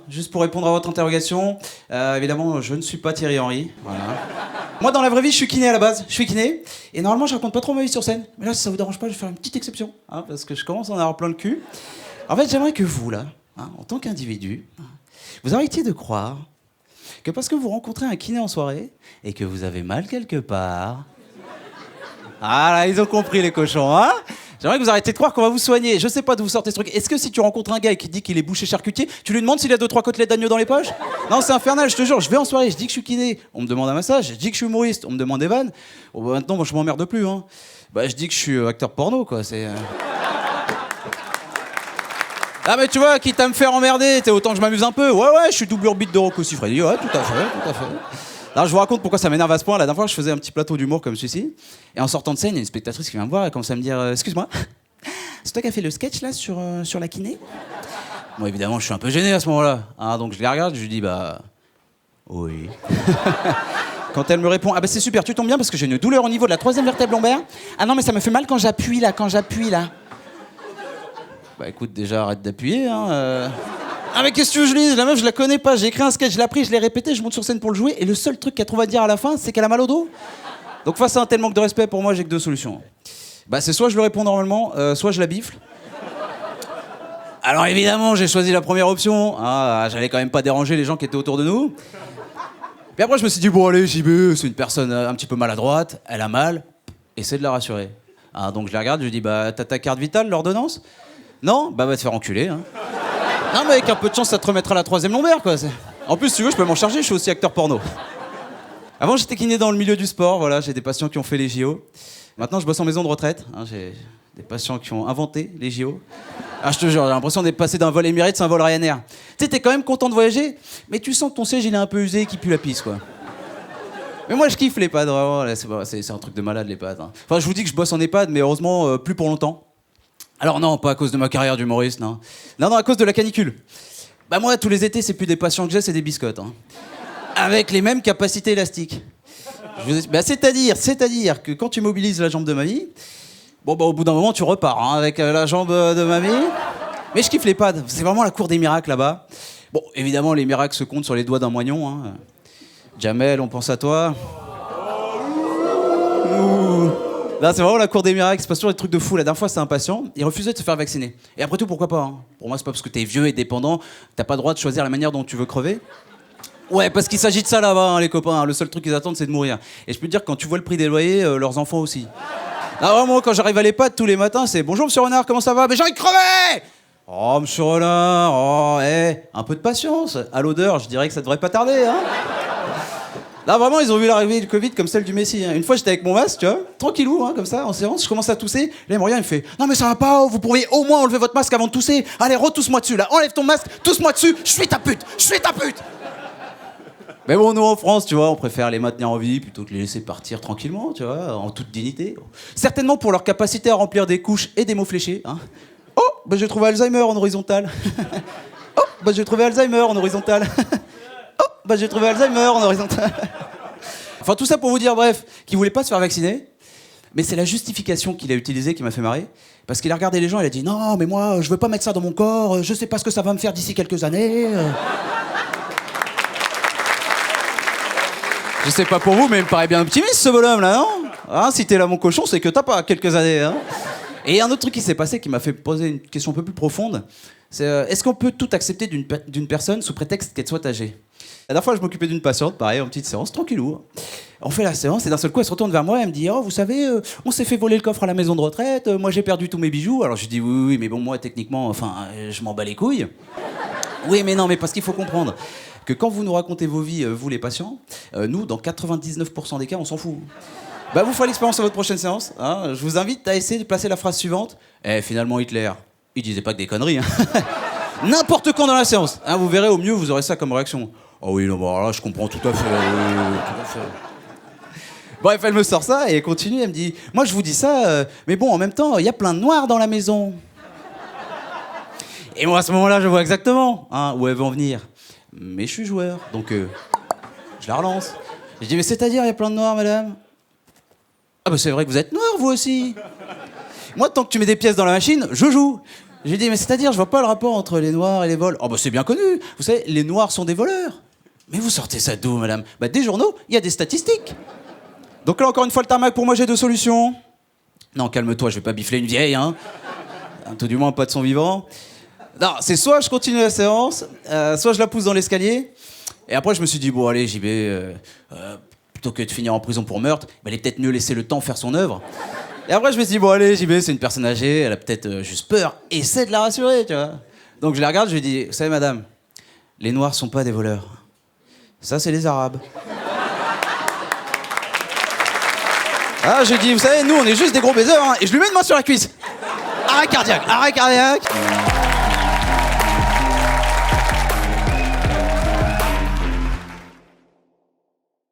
juste pour répondre à votre interrogation. Évidemment, je ne suis pas Thierry Henry. Voilà. Moi, dans la vraie vie, je suis kiné à la base. Je suis kiné. Et normalement, je raconte pas trop ma vie sur scène. Mais là, si ça vous dérange pas, je vais faire une petite exception. Hein, parce que je commence à en avoir plein le cul. En fait, j'aimerais que vous, là, hein, en tant qu'individu, vous arrêtiez de croire que parce que vous rencontrez un kiné en soirée et que vous avez mal quelque part... Ah là, ils ont compris les cochons, hein? J'aimerais que vous arrêtiez de croire qu'on va vous soigner. Je sais pas d'où vous sortez ce truc. Est-ce que si tu rencontres un gars qui dit qu'il est boucher charcutier, tu lui demandes s'il a 2-3 côtelettes d'agneau dans les poches? Non, c'est infernal, je te jure. Je vais en soirée, je dis que je suis kiné, on me demande un massage. Je dis que je suis humoriste, on me demande des vannes. Bon, bah, maintenant, moi, je m'emmerde plus, hein. Bah, je dis que je suis acteur porno, quoi. C'est... Ah, mais tu vois, quitte à me faire emmerder, autant que je m'amuse un peu. Ouais, je suis doublure beat de Rocco Siffredi. Ouais, tout à fait. Alors, je vous raconte pourquoi ça m'énerve à ce point. La dernière fois, je faisais un petit plateau d'humour comme celui-ci. Et en sortant de scène, il y a une spectatrice qui vient me voir et commence à me dire excuse-moi, c'est toi qui as fait le sketch là sur la kiné? Moi, évidemment, je suis un peu gêné à ce moment-là. Hein, donc, je les regarde, je lui dis bah. Oui. Quand elle me répond ah, bah c'est super, tu tombes bien parce que j'ai une douleur au niveau de la 3e vertèbre lombaire. Ah non, mais ça me fait mal quand j'appuie là. Bah écoute, déjà, arrête d'appuyer, hein. Ah mais qu'est-ce que je lis? La meuf, je la connais pas. J'ai écrit un sketch, je l'ai appris, je l'ai répété, je monte sur scène pour le jouer. Et le seul truc qu'elle trouve à dire à la fin, c'est qu'elle a mal au dos. Donc face à un tel manque de respect, pour moi, j'ai que 2 solutions. Bah c'est soit je le réponds normalement, soit je la bifle. Alors évidemment, j'ai choisi la première option. Ah, j'allais quand même pas déranger les gens qui étaient autour de nous. Puis après, je me suis dit, bon allez, j'y vais, c'est une personne un petit peu maladroite, elle a mal, essaie de la rassurer. Ah, donc je la regarde, je lui dis, bah t'as ta carte vitale, l'ordonnance? Non? Bah va te faire enculer, hein. Non mais avec un peu de chance ça te remettra la 3e lombaire quoi. En plus si tu veux je peux m'en charger, je suis aussi acteur porno. Avant j'étais kiné dans le milieu du sport, voilà, j'ai des patients qui ont fait les JO. Maintenant je bosse en maison de retraite, hein, j'ai des patients qui ont inventé les JO. Ah je te jure, j'ai l'impression d'être passé d'un vol Emirates à un vol Ryanair. Tu sais t'es quand même content de voyager, mais tu sens que ton siège il est un peu usé et qu'il pue la pisse quoi. Mais moi je kiffe l'EHPAD, vraiment, c'est un truc de malade l'EHPAD. Hein. Enfin je vous dis que je bosse en EHPAD mais heureusement plus pour longtemps. Alors non, pas à cause de ma carrière d'humoriste, non. Non, à cause de la canicule. Bah moi, tous les étés, c'est plus des patients que j'ai, c'est des biscottes. Hein. Avec les mêmes capacités élastiques. Bah, c'est-à-dire que quand tu mobilises la jambe de mamie, bon bah au bout d'un moment, tu repars hein, avec la jambe de mamie. Mais je kiffe l'EHPAD, c'est vraiment la cour des miracles là-bas. Bon, évidemment, les miracles se comptent sur les doigts d'un moignon. Hein. Jamel, on pense à toi. Ouh. Là, c'est vraiment la cour des miracles, il se passe toujours des trucs de fou. La dernière fois, c'était un patient, il refusait de se faire vacciner. Et après tout, pourquoi pas hein. Pour moi, c'est pas parce que t'es vieux et dépendant, t'as pas le droit de choisir la manière dont tu veux crever. Ouais, parce qu'il s'agit de ça là-bas, hein, les copains. Le seul truc qu'ils attendent, c'est de mourir. Et je peux te dire que quand tu vois le prix des loyers, leurs enfants aussi. Ah, vraiment, quand j'arrive à l'EHPAD tous les matins, c'est bonjour monsieur Renard, comment ça va? Mais j'ai envie de crever! Oh, monsieur Renard, oh, un peu de patience. À l'odeur, je dirais que ça devrait pas tarder, hein. Là, vraiment, ils ont vu l'arrivée du Covid comme celle du Messie. Hein. Une fois, j'étais avec mon masque, tu vois, tranquillou, hein, comme ça, en séance, je commence à tousser. Là, il me regarde, il me fait non, mais ça va pas, vous pourriez au moins enlever votre masque avant de tousser. Allez, retousse-moi dessus, là, enlève ton masque, tousse-moi dessus, je suis ta pute! Mais bon, nous, en France, tu vois, on préfère les maintenir en vie plutôt que les laisser partir tranquillement, tu vois, en toute dignité. Certainement pour leur capacité à remplir des couches et des mots fléchés. Hein. Oh, bah j'ai trouvé Alzheimer en horizontal. Oh, bah j'ai trouvé Alzheimer en horizontal. Oh, bah j'ai trouvé Alzheimer en horizontal. Enfin, tout ça pour vous dire, bref, qu'il voulait pas se faire vacciner. Mais c'est la justification qu'il a utilisée qui m'a fait marrer. Parce qu'il a regardé les gens, il a dit non, mais moi, je veux pas mettre ça dans mon corps, je sais pas ce que ça va me faire d'ici quelques années. Je sais pas pour vous, mais il me paraît bien optimiste ce bonhomme là, non? Hein, si t'es là mon cochon, c'est que t'as pas quelques années. Hein. Et un autre truc qui s'est passé qui m'a fait poser une question un peu plus profonde, c'est est-ce qu'on peut tout accepter d'une personne sous prétexte qu'elle soit âgée? La dernière fois, je m'occupais d'une patiente, pareil, en petite séance, tranquillou. On fait la séance et d'un seul coup, elle se retourne vers moi et elle me dit oh, vous savez, on s'est fait voler le coffre à la maison de retraite, moi j'ai perdu tous mes bijoux. Alors je dis oui, mais bon, moi techniquement, enfin, je m'en bats les couilles. Oui, mais non, mais parce qu'il faut comprendre que quand vous nous racontez vos vies, vous les patients, nous, dans 99% des cas, on s'en fout. Bah, vous ferez l'expérience à votre prochaine séance. Hein. Je vous invite à essayer de placer la phrase suivante. Finalement, Hitler, il disait pas que des conneries. Hein. N'importe quand dans la séance. Hein, vous verrez, au mieux, vous aurez ça comme réaction. Oh oui, non, bon, alors là, je comprends tout à fait. Tout à fait. Bref, elle me sort ça et elle continue, elle me dit moi, je vous dis ça, mais bon, en même temps, il y a plein de noirs dans la maison. Et moi, à ce moment-là, je vois exactement hein, où elle veut en venir. Mais je suis joueur, donc je la relance. Je dis, mais c'est-à-dire, il y a plein de noirs, madame? Ah bah c'est vrai que vous êtes noir, vous aussi. Moi, tant que tu mets des pièces dans la machine, je joue. Je lui ai dit, mais c'est-à-dire, je vois pas le rapport entre les noirs et les vols. Oh bah c'est bien connu. Vous savez, les noirs sont des voleurs. Mais vous sortez ça d'où, madame? Bah des journaux, il y a des statistiques. Donc là, encore une fois, le tarmac, pour moi, j'ai deux solutions. Non, calme-toi, je vais pas bifler une vieille, hein. Tout du moins, pas de son vivant. Non, c'est soit je continue la séance, soit je la pousse dans l'escalier. Et après, je me suis dit, bon, allez, j'y vais. Plutôt que de finir en prison pour meurtre, il allait peut-être mieux laisser le temps faire son œuvre. Et après, je me suis dit, bon, allez, j'y vais, c'est une personne âgée, elle a peut-être juste peur. Essaie de la rassurer, tu vois. Donc je la regarde, je lui dis, vous savez, madame, les noirs sont pas des voleurs. Ça, c'est les arabes. Ah, je lui dis, vous savez, nous, on est juste des gros baiseurs, hein. Et je lui mets une main sur la cuisse. Arrêt cardiaque, arrêt cardiaque.